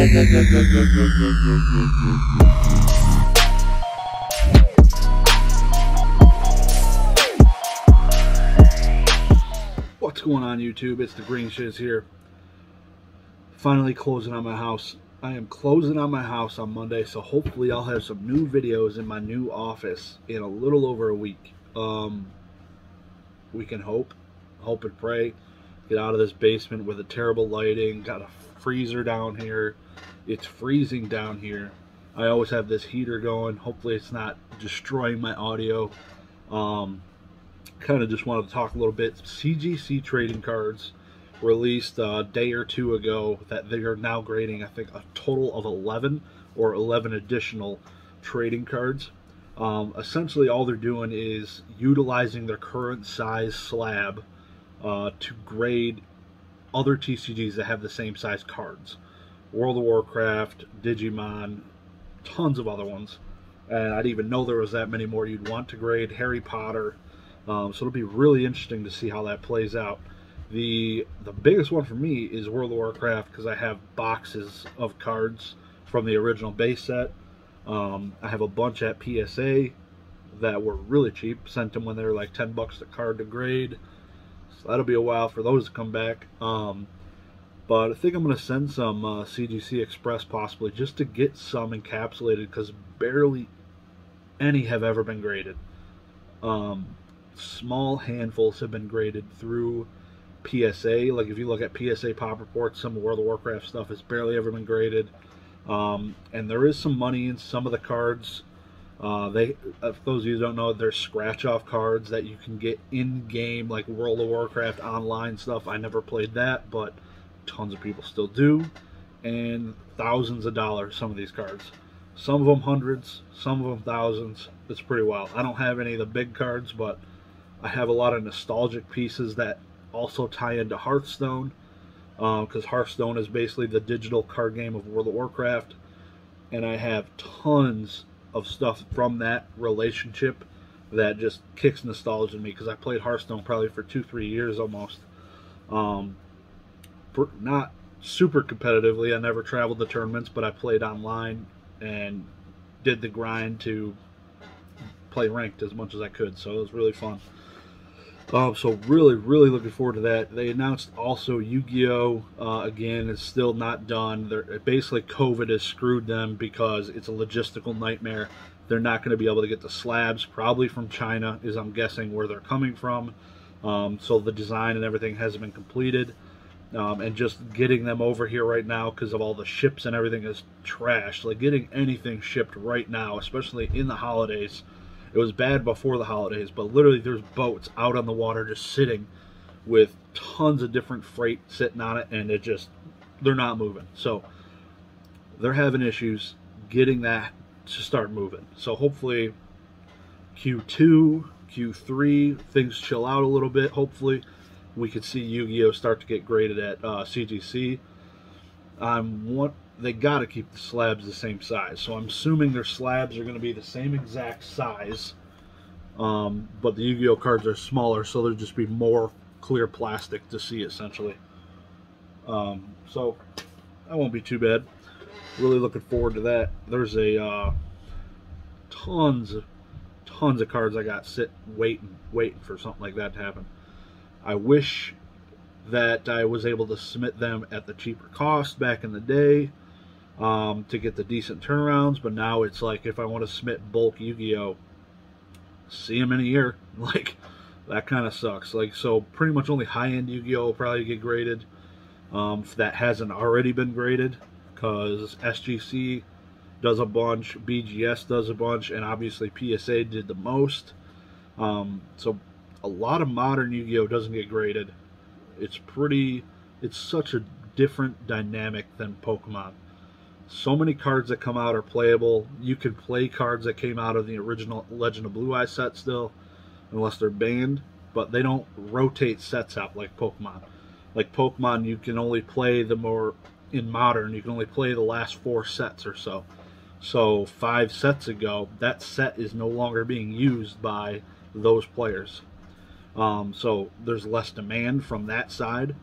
What's going on, YouTube? It's the Green Shiz here. Finally closing on my house. I am closing on my house on Monday, so hopefully I'll have some new videos in my new office in a little over a week. We can hope and pray. Get out of this basement with a terrible lighting. Got a freezer down here. It's freezing down here. I always have this heater going. Hopefully it's not destroying my audio. Kind of just wanted to talk a little bit. CGC trading cards released a day or two ago that they are now grading, I think, a total of 11 or 11 additional trading cards. Essentially all they're doing is utilizing their current size slab to grade other TCGs that have the same size cards. World of Warcraft, Digimon, tons of other ones. And I didn't even know there was that many more you'd want to grade. Harry Potter. So it'll be really interesting to see how that plays out. The biggest one for me is World of Warcraft, because I have boxes of cards from the original base set. I have a bunch at PSA that were really cheap. Sent them when they were like 10 bucks a card to grade. So that'll be a while for those to come back. But I think I'm going to send some CGC Express possibly, just to get some encapsulated, because barely any have ever been graded. Small handfuls have been graded through PSA. Like if you look at PSA Pop Reports, some World of Warcraft stuff has barely ever been graded. And there is some money in some of the cards. If those of you who don't know, there's scratch-off cards that you can get in-game, like World of Warcraft online stuff. I never played that, but tons of people still do. And thousands of dollars, some of these cards. Some of them hundreds, some of them thousands. It's pretty wild. I don't have any of the big cards, but I have a lot of nostalgic pieces that also tie into Hearthstone, because Hearthstone is basically the digital card game of World of Warcraft, and I have tons of stuff from that relationship that just kicks nostalgia in me, because I played Hearthstone probably for 2-3 years almost. Not super competitively. I never traveled to tournaments, but I played online and did the grind to play ranked as much as I could, so it was really fun. So really looking forward to that. They announced also YuGiOh, again, is still not done. Basically COVID has screwed them because it's a logistical nightmare. They're not going to be able to get the slabs, probably from China, is I'm guessing where they're coming from. So the design and everything hasn't been completed. And just getting them over here right now, because of all the ships and everything, is trash. Like getting anything shipped right now, especially in the holidays. It was bad before the holidays, but literally there's boats out on the water just sitting with tons of different freight sitting on it, and they're not moving. So they're having issues getting that to start moving. So hopefully Q2, Q3, things chill out a little bit. Hopefully we could see YuGiOh start to get graded at CGC. They got to keep the slabs the same size, so I'm assuming their slabs are going to be the same exact size, but the YuGiOh cards are smaller, so there'll just be more clear plastic to see, essentially. So that won't be too bad. Really looking forward to that. There's a tons of cards I got waiting for something like that to happen. I wish that I was able to submit them at the cheaper cost back in the day, to get the decent turnarounds, but now it's like if I want to submit bulk YuGiOh, see them in a year. Like, that kind of sucks. Like, so pretty much only high-end YuGiOh will probably get graded, if that hasn't already been graded, because SGC does a bunch, BGS does a bunch, and obviously PSA did the most. So a lot of modern YuGiOh doesn't get graded. It's such a different dynamic than Pokemon. So many cards that come out are playable. You can play cards that came out of the original Legend of Blue Eye set still, unless they're banned, but they don't rotate sets out like Pokemon. Like Pokemon, you can only play in Modern, you can only play the last 4 sets or so. So 5 sets ago, that set is no longer being used by those players. So there's less demand from that side.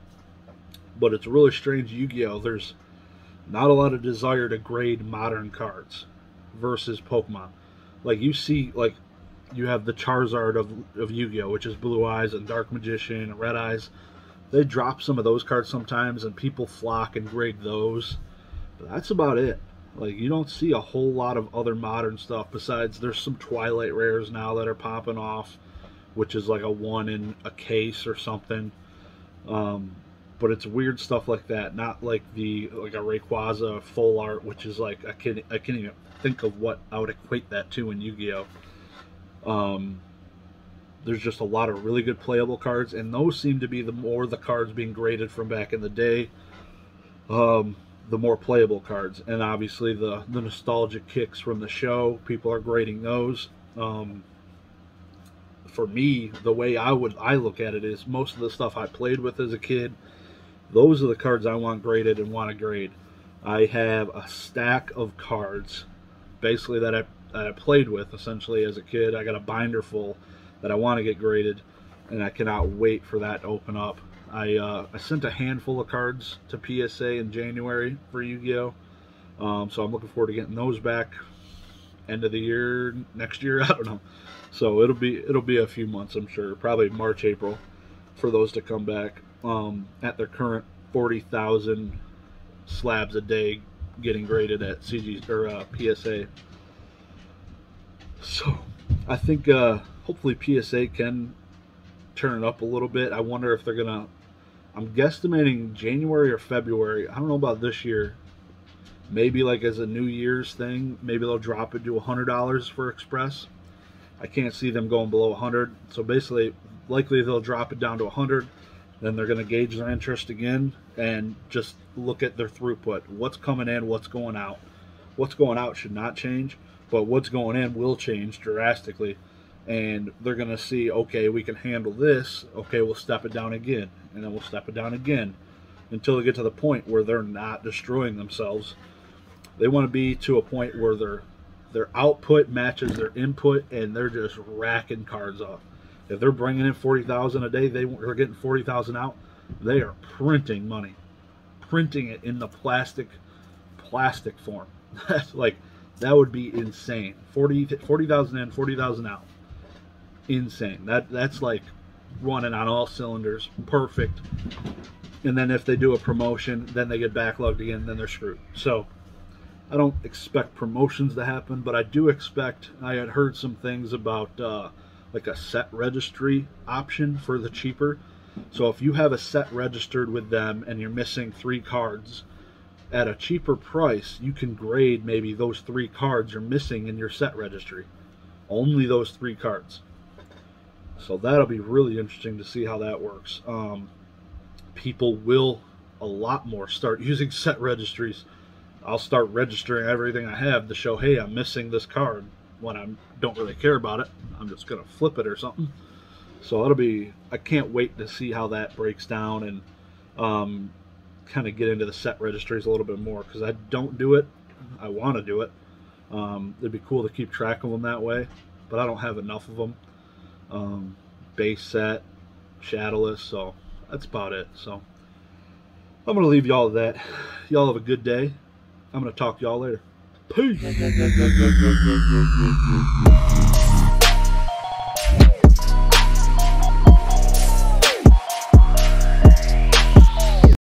But it's really strange YuGiOh. not a lot of desire to grade modern cards versus Pokemon. Like you see, like you have the Charizard of Yu-Gi-Oh, which is Blue Eyes and Dark Magician and Red Eyes. They drop some of those cards sometimes, and people flock and grade those. But that's about it. Like, you don't see a whole lot of other modern stuff besides there's some Twilight Rares now that are popping off, which is like a 1 in a case or something. But it's weird stuff like that, not like a Rayquaza full art, which is like I can't even think of what I would equate that to in Yu-Gi-Oh. There's just a lot of really good playable cards, and those seem to be the cards being graded from back in the day. The more playable cards, and obviously the nostalgic kicks from the show, people are grading those. For me, the way I look at it is most of the stuff I played with as a kid, those are the cards I want graded and want to grade. I have a stack of cards basically that I played with essentially as a kid. I got a binder full that I want to get graded, and I cannot wait for that to open up. I sent a handful of cards to PSA in January for Yu-Gi-Oh! So I'm looking forward to getting those back end of the year, next year, I don't know. So it'll be a few months, I'm sure, probably March, April, for those to come back at their current 40,000 slabs a day getting graded at CGC or PSA. So I think hopefully PSA can turn it up a little bit. I wonder if they're gonna, I'm guesstimating January or February. I don't know about this year. Maybe like as a New Year's thing, maybe they'll drop it to $100 for Express. I can't see them going below 100. So basically, likely they'll drop it down to 100. Then they're going to gauge their interest again and just look at their throughput. What's coming in, what's going out. What's going out should not change, but what's going in will change drastically. And they're going to see, okay, we can handle this. Okay, we'll step it down again. And then we'll step it down again until they get to the point where they're not destroying themselves. They want to be to a point where their output matches their input and they're just racking cards off. If they're bringing in 40,000 a day, they're getting 40,000 out. They are printing money, printing it in the plastic form. That's like, that would be insane. 40,000 in, 40,000 out. Insane. That's like running on all cylinders, perfect. And then if they do a promotion, then they get backlogged again, then they're screwed. So I don't expect promotions to happen, but I do expect, I had heard some things about like a set registry option for the cheaper. So if you have a set registered with them and you're missing 3 cards at a cheaper price, you can grade maybe those 3 cards you're missing in your set registry. Only those 3 cards. So that'll be really interesting to see how that works. People will a lot more start using set registries. I'll start registering everything I have to show, hey, I'm missing this card when I don't really care about it. I'm just going to flip it or something. So it'll be, I can't wait to see how that breaks down and kind of get into the set registries a little bit more, because I don't do it. I want to do it. It'd be cool to keep track of them that way, but I don't have enough of them. Base set, shadowless, so that's about it. So I'm going to leave y'all with that. Y'all have a good day. I'm going to talk to y'all later. Peace.